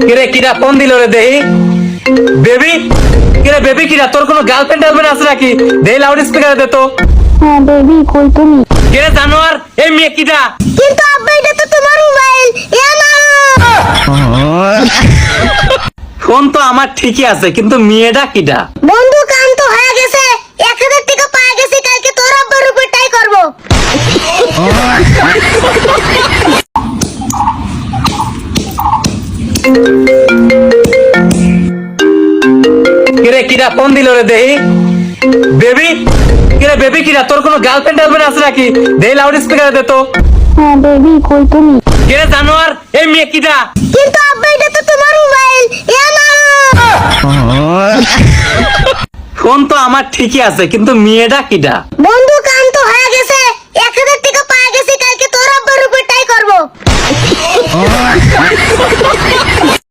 কিরে কিরা ফোন দিল রে দেহি বেবি। কিরে বেবি কিরা তোর কোনো গার্লফ্রেন্ড টার্লফ্রেন্ড আছে নাকি? দেহি লাউড স্পিকারে দে তো। হ্যাঁ বেবি, কই তুমি? কিরে জানোয়ার এই মেয়ে কিটা? কিন্তু আব্বা এটা তো তোমার মোবাইল। এ না, ফোন তো আমার ঠিকই আছে কিন্তু মেয়েটা কিটা? বন্ধু কাম তো হয়ে গেছে। 1000 টাকা পাওয়া গেছে, কালকে তোর আব্বার উপর টাই করব। কিরে কিরা ফোন দিল রে দেহি বেবি। কিরে বেবি কিরা তোর কোনো গার্লফ্রেন্ড টার্লফ্রেন্ড আছে নাকি? দেহি লাউড স্পিকারে দে তো। হ্যাঁ বেবি, কই তুমি? কিরে জানোয়ার এই মেয়ে কিটা? কিন্তু আব্বা এটা তো তোমার মোবাইল। এ না, ফোন তো আমার ঠিকই আছে কিন্তু মেয়েটা কিটা? বন্ধু কাম তো হয়ে গেছে। 1000 টাকা পাওয়া গেছে, কালকে তোর আব্বার উপর টাই করব।